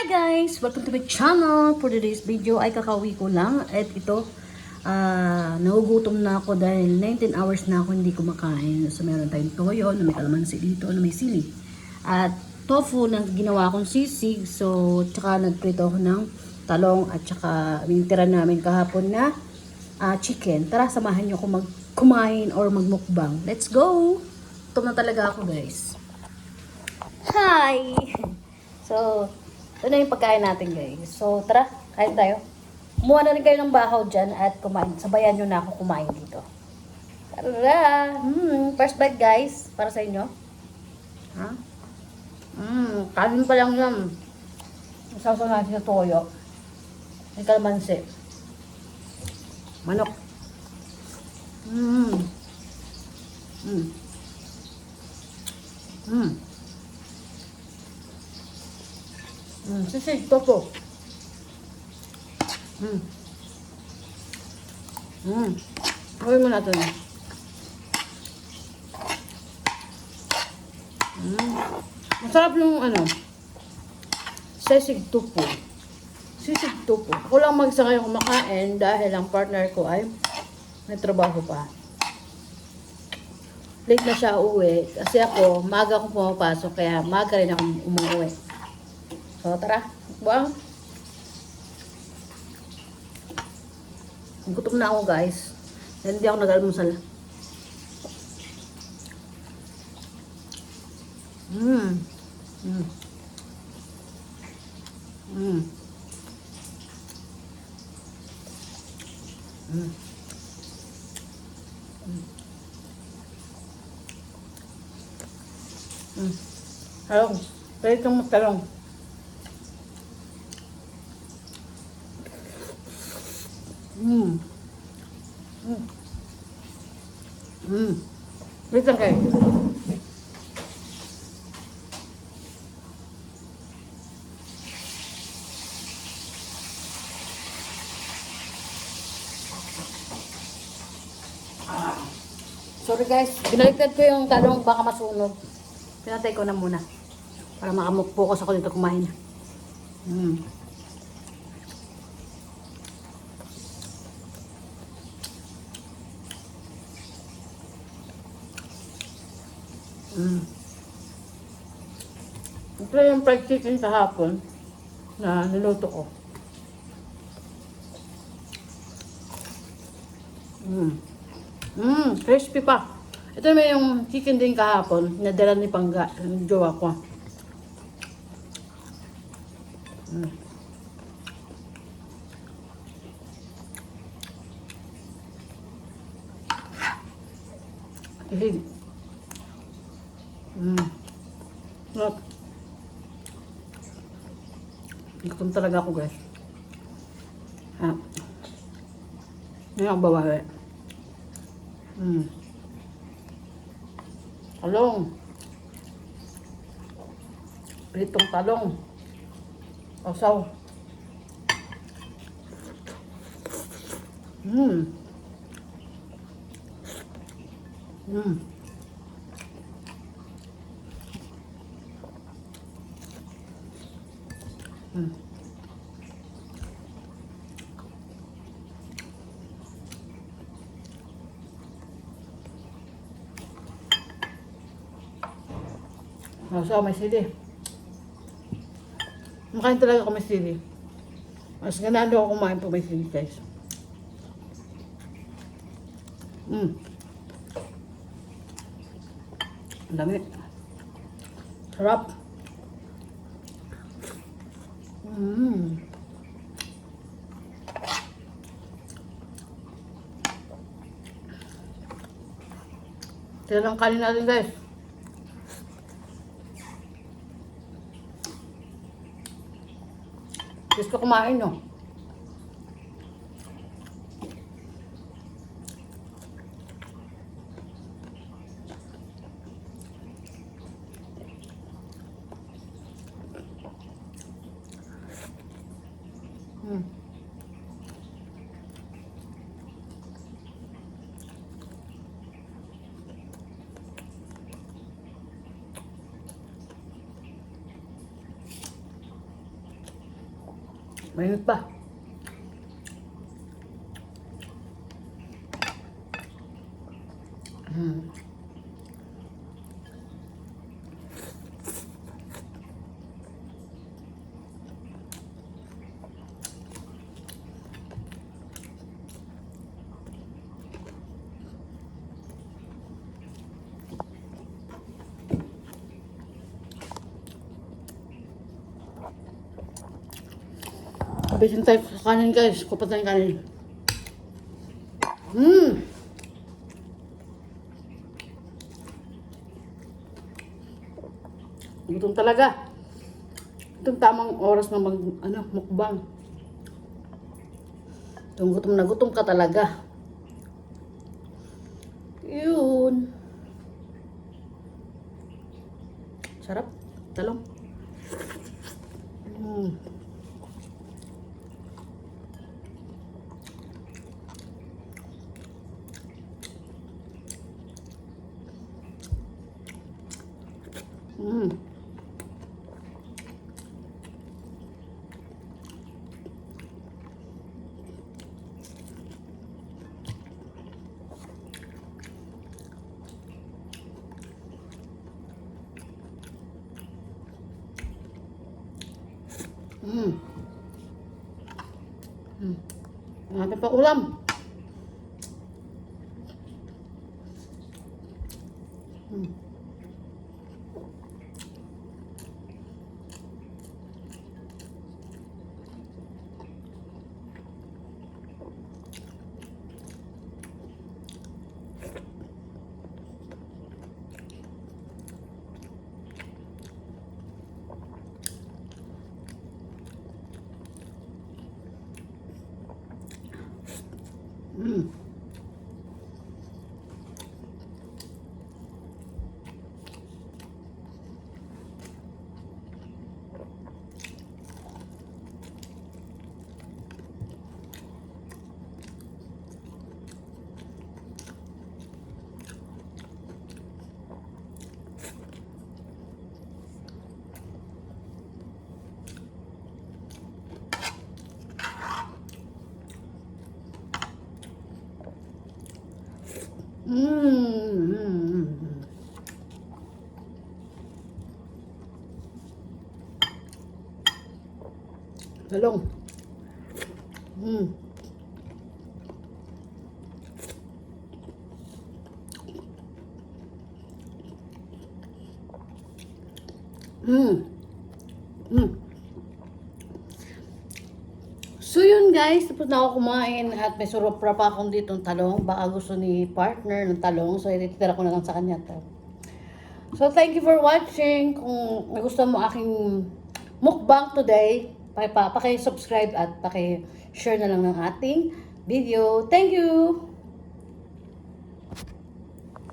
Hi guys! Welcome to my channel. For today's video ay kakauwi ko lang. At ito, nagugutom na ako dahil 19 hours na ako hindi kumakain. So meron tayong toyo na may kalamansi dito, na may sili. At tofu na ginawa kong sisig. So, tsaka nagprito ako ng talong at tsaka binitira namin kahapon na chicken. Tara, samahan nyo ako kumain or magmukbang. Let's go! Gutom na talaga ako guys. Hi! So, ito na yung pagkain natin guys. So, tara, kain tayo. Kumuha na rin kayo ng bahaw dyan at kumain. Sabayan nyo na ako kumain dito. Tara! First bite guys, para sa inyo. Ha? Kanin pa lang yan. Isasaw natin sa toyo. May kalamansi. Manok. Sisig, tofu. Gawin mo natin. Masarap yung sisig tofu. Sisig tofu. Ako lang mag-isa ngayon kumakain dahil ang partner ko ay may trabaho pa. Late na siya uwi. Kasi ako, maaga akong pumapasok. Kaya maaga rin akong umuwi. So, tara. Buang. Gutom na ako, guys. Hindi ako nag-almusal. Talong. Pwede kang magtalong. Wait lang kayo. Sorry guys, binaliktad ko yung talong, baka masunog. Pinatay ko na muna. Para makamuk-focus ako dito kumain. Ito yung fried chicken kahapon na niluto ko. Crispy pa. Ito may yung chicken din kahapon, nadala ni Pangga, yung jowa ko. Ihig. Sarap. Gutom talaga ako guys. Hindi ako babawi. Talong. Pritong talong. Osaw. So, may sili. Makain talaga ako may sili. Mas ganado ako kumain po may sili, guys. Ang dami. Sarap. Tira lang kanin natin, guys. Gusto kumain, no? Mainit pa. Habisin tayo sa kanin guys. Kupat na yung kanin. Gutom talaga. Itong tamang oras na mukbang. Itong gutom ka talaga. Yun. Sarap. Talong. Marami pa ulam. Talong. So yun guys, tapos na ako kumain at may surupra pa akong ditong talong. Baka gusto ni partner ng talong, so ititira ko na lang sa kanya to. So thank you for watching. Kung nagustuhan mo aking mukbang today, paki-subscribe at paki-share na lang ng ating video. Thank you!